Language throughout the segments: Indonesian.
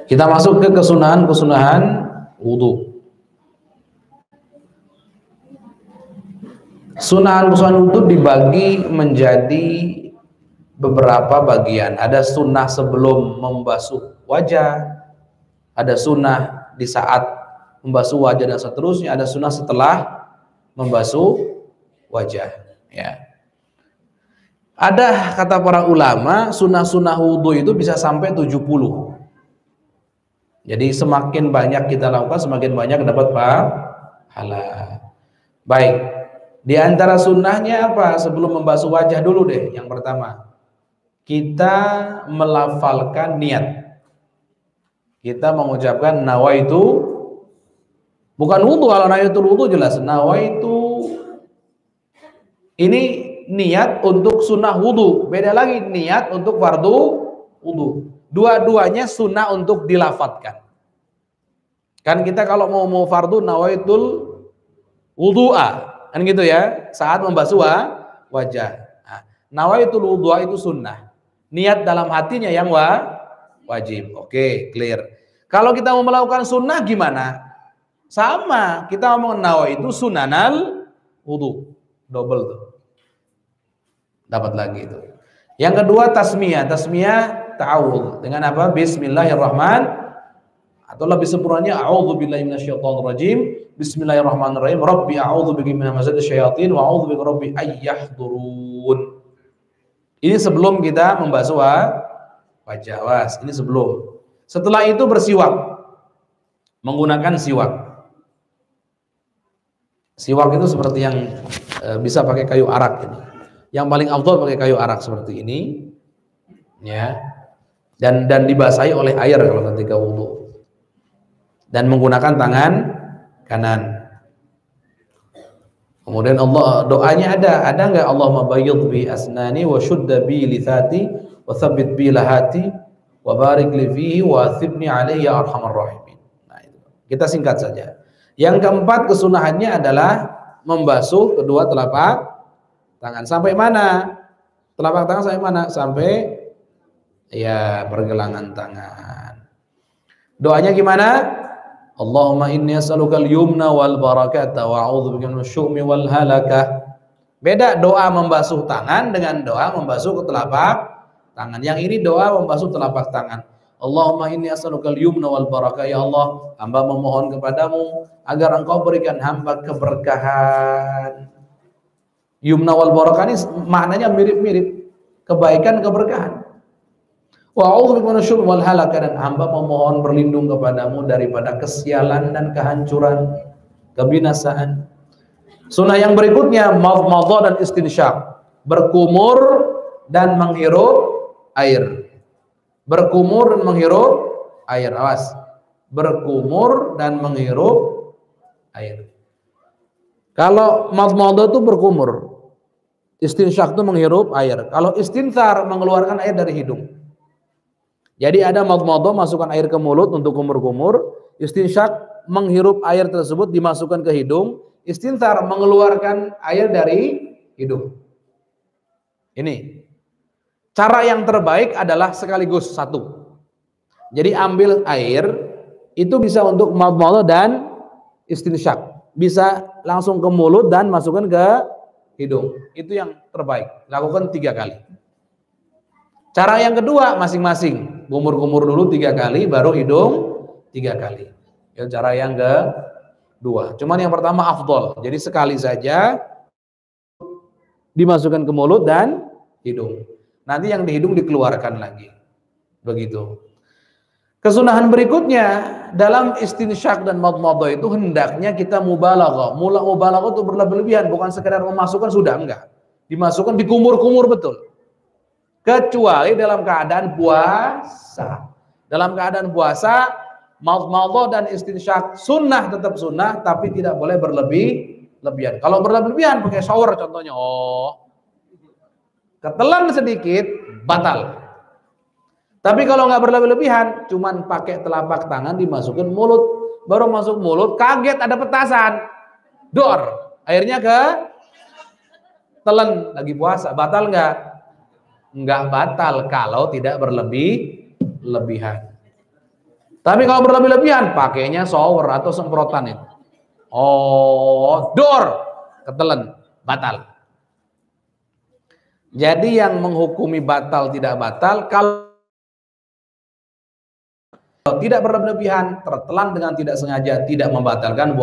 Kita masuk ke kesunahan-kesunahan wudhu. Sunnah-sunnah wudhu dibagi menjadi beberapa bagian. Ada sunnah sebelum membasuh wajah, ada sunnah di saat membasuh wajah dan seterusnya, ada sunnah setelah membasuh wajah. Ya. Ada kata para ulama, sunnah-sunnah wudhu itu bisa sampai 70. Jadi semakin banyak kita lakukan, semakin banyak dapat pahala. Baik, di antara sunnahnya apa? Sebelum membasuh wajah dulu deh. Yang pertama, kita melafalkan niat. Kita mengucapkan nawaitu, bukan wudhu. Kalau nawaitu wudhu jelas. Nawaitu ini niat untuk sunnah wudhu. Beda lagi niat untuk fardu wudhu. Dua-duanya sunnah untuk dilafatkan. Kan kita kalau mau fardu nawaitul wudhu'a, kan gitu ya, saat membasuh wajah. Nah, nawaitul wudhu'a itu sunnah. Niat dalam hatinya yang wajib. Oke, clear. Kalau kita mau melakukan sunnah gimana? Sama, kita ngomong nawaitu sunanal wudhu. Double tuh. Dapat lagi itu. Yang kedua tasmiyah. Tasmiyah ta'awudz. Dengan apa? Bismillahirrahmanirrahim. Atau lebih sempurnanya a'udzubillahi minasyaitonirrajim. Bismillahirrahmanirrahim. Rabbi a'udzubika min hamazati syayatin wa a'udzubika rabbi ayyahdurun. Ini sebelum kita membasuh wajah. Was, ini sebelum. Setelah itu bersiwak. Menggunakan siwak. Siwak itu seperti yang bisa pakai kayu arak ini. Yang paling afdal pakai kayu arak seperti ini, ya, dan dibasahi oleh air kalau ketika wudhu, dan menggunakan tangan kanan. Kemudian doanya ada nggak? Allahumma bayyid bi asnani wa shudda bi lithati wa thabbit bi lahati wa barik li fihi wa athibni alaihi ya arhamar rahimin. Nah, itu. Kita singkat saja. Yang keempat kesunahannya adalah membasuh kedua telapak tangan. Sampai mana? Telapak tangan sampai mana? Sampai ya pergelangan tangan. Doanya gimana? Allahumma inni as'alukal yumna wal barakata wa a'udzubika minasy syu'mi wal halakah. Beda doa membasuh tangan dengan doa membasuh ke telapak tangan. Yang ini doa membasuh telapak tangan. Allahumma inni as'alukal yumna wal barakah. Ya Allah, hamba memohon kepadamu agar engkau berikan hamba keberkahan. Yumna wal barakah ini maknanya mirip-mirip, kebaikan, keberkahan. Wa a'udzubika minasy syurri wal halakah, dan hamba memohon berlindung kepadamu daripada kesialan dan kehancuran, kebinasaan. Sunnah yang berikutnya madmadah dan istinsyaq, berkumur dan menghirup air. Berkumur dan menghirup air. Awas. Berkumur dan menghirup air. Kalau madmadah itu berkumur, istinsyaq itu menghirup air. Kalau istinthar mengeluarkan air dari hidung. Jadi ada madmadah masukkan air ke mulut untuk kumur-kumur, istinsyaq menghirup air tersebut dimasukkan ke hidung, istinthar mengeluarkan air dari hidung. Ini cara yang terbaik adalah sekaligus satu. Jadi ambil air itu bisa untuk madmadah dan istinsyaq, bisa langsung ke mulut dan masukkan ke hidung. Itu yang terbaik. Lakukan 3 kali. Cara yang kedua masing-masing, kumur-kumur dulu 3 kali, baru hidung 3 kali. Ya, cara yang kedua. Cuman yang pertama afdol. Jadi sekali saja dimasukkan ke mulut dan hidung. Nanti yang di hidung dikeluarkan lagi. Begitu. Kesunahan berikutnya dalam istinsyaq dan madmadah itu hendaknya kita mubalaghah. Mubalaghah itu berlebihan, bukan sekedar memasukkan sudah, enggak. Dimasukkan, dikumur-kumur betul. Kecuali dalam keadaan puasa. Dalam keadaan puasa, madmadah dan istinsyaq sunnah, tetap sunnah, tapi tidak boleh berlebihan. Kalau berlebihan pakai shower contohnya, ketelan sedikit, batal. Tapi kalau nggak berlebihan, cuman pakai telapak tangan dimasukin mulut, baru masuk mulut, kaget ada petasan, dor, airnya ke telan, lagi puasa, batal nggak? Nggak batal kalau tidak berlebihan. Tapi kalau berlebih-lebihan, pakainya shower atau semprotan itu. Oh, dor, ketelan, batal. Jadi yang menghukumi batal tidak batal kalau tidak berlebihan, tertelan dengan tidak sengaja, tidak membatalkan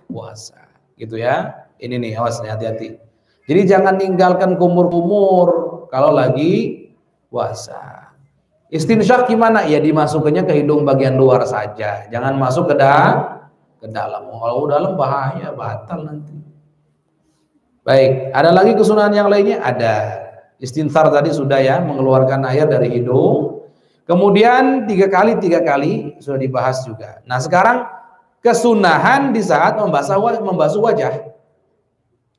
puasa. Gitu ya. Ini nih, awas nih, hati-hati. Jadi jangan tinggalkan kumur-kumur kalau lagi puasa. Istinsyak gimana? Ya dimasukkannya ke hidung bagian luar saja. Jangan masuk ke dalam. Kalau dalam bahaya, batal nanti. Baik, ada lagi kesunahan yang lainnya? Ada. Istinsar tadi sudah ya, mengeluarkan air dari hidung. Kemudian tiga kali sudah dibahas juga. Nah sekarang kesunahan di saat membasuh wajah.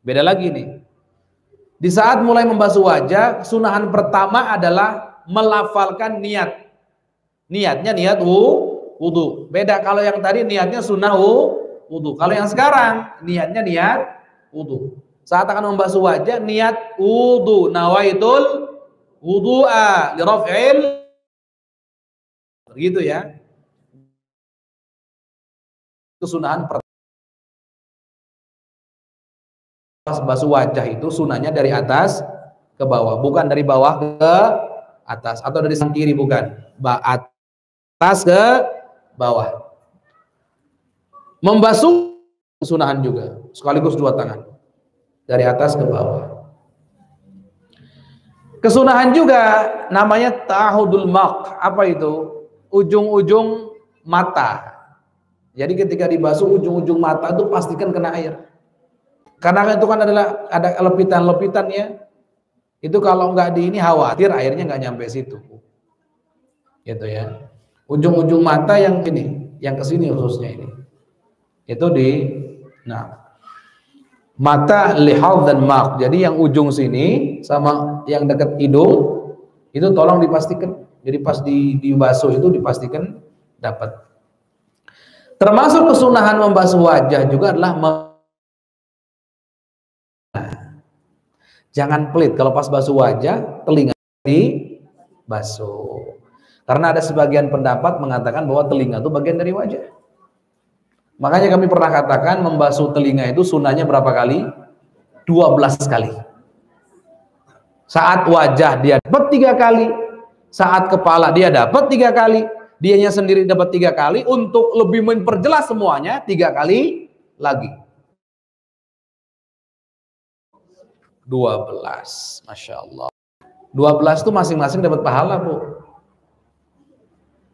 Beda lagi nih. Di saat mulai membasuh wajah, kesunahan pertama adalah melafalkan niat. Niatnya niat wudu. Beda kalau yang tadi niatnya sunnah wudu. Kalau yang sekarang niatnya niat wudu. Saat akan membasuh wajah niat wudu. Nawaitul wudu'a li raf'il, gitu ya. Kesunahan pertama basuh wajah itu sunahnya dari atas ke bawah, bukan dari bawah ke atas atau dari samping kiri, bukan. Atas ke bawah. Membasuh kesunahan juga, sekaligus dua tangan. Dari atas ke bawah. Kesunahan juga namanya ta'ahudul maq. Apa itu? Ujung-ujung mata. Jadi ketika dibasuh ujung-ujung mata itu pastikan kena air. Karena itu kan adalah ada lepitan-lepitannya. Itu kalau nggak di ini khawatir airnya nggak nyampe situ. Gitu ya. Ujung-ujung mata yang ini, yang kesini khususnya ini. Itu mata, lihal dan maq. Jadi yang ujung sini sama yang dekat hidung itu tolong dipastikan. Jadi pas dibasuh itu dipastikan dapat. Termasuk kesunahan membasuh wajah juga adalah jangan pelit kalau pas basuh wajah telinga dibasuh. Karena ada sebagian pendapat mengatakan bahwa telinga itu bagian dari wajah. Makanya kami pernah katakan membasuh telinga itu sunahnya berapa kali? 12 kali. Saat wajah dia dapat 3 kali, saat kepala dia dapat 3 kali, dianya sendiri dapat 3 kali. Untuk lebih memperjelas semuanya 3 kali lagi. 12, Masya Allah. 12 itu masing-masing dapat pahala, Bu.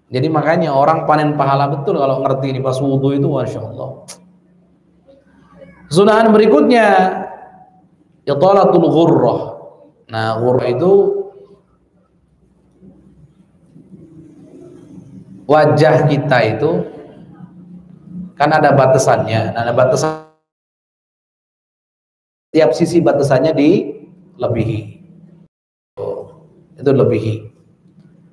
Jadi makanya orang panen pahala betul kalau ngerti ini pas wudhu itu, Masya Allah. Sunahan berikutnya italatul ghurrah. Nah, ghurrah itu wajah kita itu kan ada batasannya. Nah, ada batasan, tiap sisi batasannya dilebihi. Itu lebihi.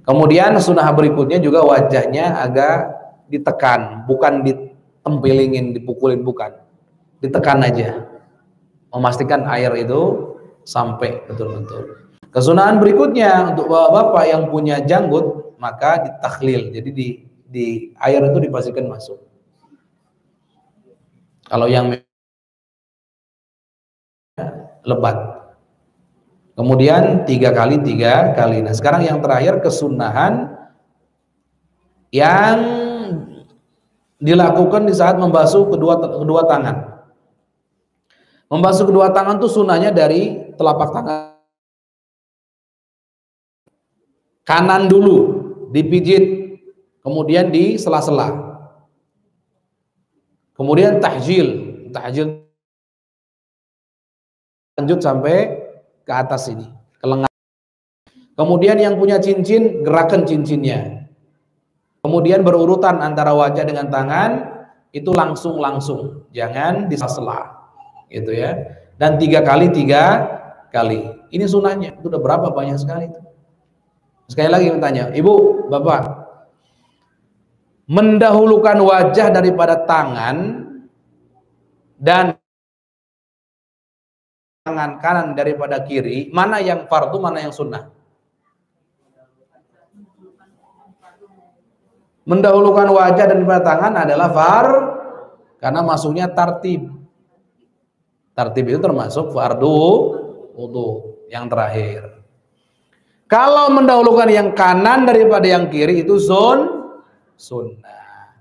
Kemudian sunnah berikutnya juga wajahnya agak ditekan, bukan ditempelingin, dipukulin, bukan. Ditekan aja. Memastikan air itu sampai betul-betul. Kesunahan berikutnya untuk bapak-bapak yang punya janggut, maka ditakhlil. Jadi di air itu dipastikan masuk. Kalau yang lebat. Kemudian 3 kali. Nah sekarang yang terakhir kesunahan yang dilakukan di saat membasuh kedua tangan. Membasuh kedua tangan itu sunahnya dari telapak tangan kanan dulu dipijit, kemudian di sela-sela, kemudian tahjil lanjut sampai ke atas ini, ke lengan. Kemudian yang punya cincin, gerakan cincinnya. Kemudian berurutan antara wajah dengan tangan, itu langsung, jangan di sela-sela, gitu ya. Dan 3 kali. Ini sunahnya. Itu udah berapa banyak sekali itu. Sekali lagi bertanya, Ibu, Bapak, mendahulukan wajah daripada tangan dan tangan kanan daripada kiri, mana yang fardu, mana yang sunnah? Mendahulukan wajah daripada tangan adalah karena masuknya tartib. Tartib itu termasuk fardu wudu yang terakhir. Kalau mendahulukan yang kanan daripada yang kiri itu sunnah.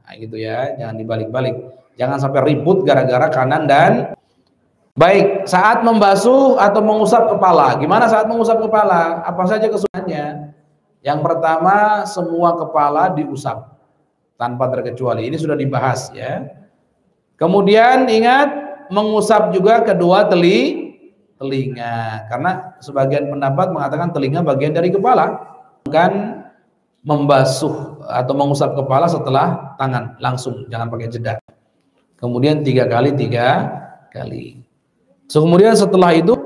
Nah, gitu ya, jangan dibalik-balik. Jangan sampai ribut gara-gara kanan dan baik. Saat membasuh atau mengusap kepala, gimana saat mengusap kepala? Apa saja kesunahannya? Yang pertama, semua kepala diusap tanpa terkecuali. Ini sudah dibahas ya. Kemudian ingat, mengusap juga kedua telinga, karena sebagian pendapat mengatakan telinga bagian dari kepala. Bukan membasuh atau mengusap kepala setelah tangan, langsung, jangan pakai jeda. Kemudian 3 kali. So, kemudian setelah itu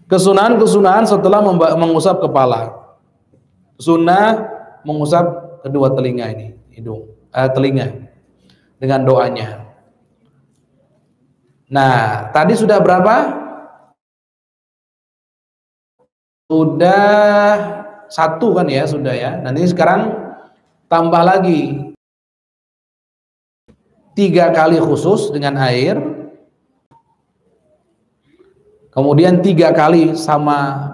kesunahan setelah mengusap kepala. Sunnah mengusap kedua telinga ini, telinga dengan doanya. Nah, tadi sudah berapa? Sudah 1 kan ya, sudah ya. Nanti sekarang tambah lagi 3 kali khusus dengan air, kemudian 3 kali sama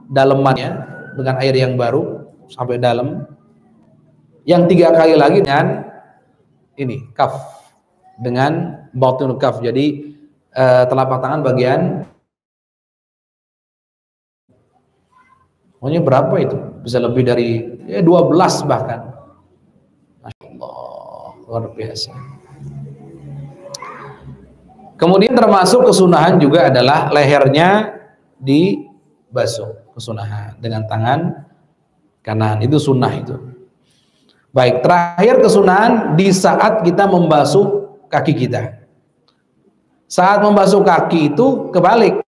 dalemannya dengan air yang baru sampai dalam, yang 3 kali lagi dengan ini kaf, dengan batinul kaf, jadi telapak tangan bagian. Pokoknya berapa itu? Bisa lebih dari 12 bahkan. Masya Allah, luar biasa. Kemudian termasuk kesunahan juga adalah lehernya dibasuh, kesunahan dengan tangan kanan, itu sunnah itu. Baik, terakhir kesunahan di saat kita membasuh kaki kita. Saat membasuh kaki itu kebalik,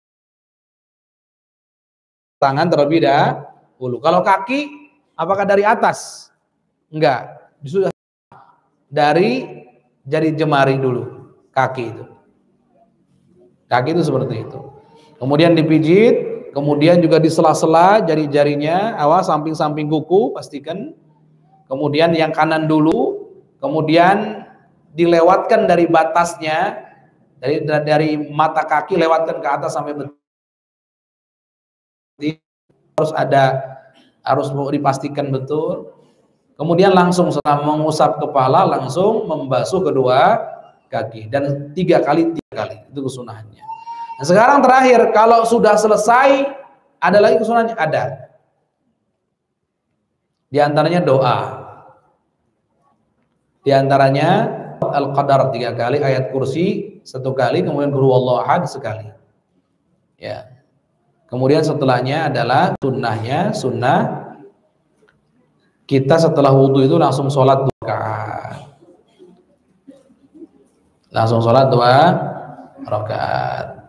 tangan terlebih dahulu. Kalau kaki, apakah dari atas? Enggak, sudah dari jari jemari dulu kaki itu. Kaki itu seperti itu. Kemudian dipijit, kemudian juga di sela-sela jari-jarinya, awas samping-samping kuku, pastikan. Kemudian yang kanan dulu, kemudian dilewatkan dari batasnya, dari mata kaki lewatkan ke atas sampai betis. Harus dipastikan betul. Kemudian langsung setelah mengusap kepala, langsung membasuh kedua kaki, dan 3 kali itu kesunahannya. Nah, sekarang terakhir, kalau sudah selesai ada lagi kesunahannya, ada di antaranya doa, di antaranya Al-Qadar 3 kali, ayat kursi 1 kali, kemudian Qul huwallahu ahad sekali ya. Kemudian setelahnya adalah sunnah kita setelah wudhu itu langsung sholat 2 rakaat. Langsung sholat 2 rakaat.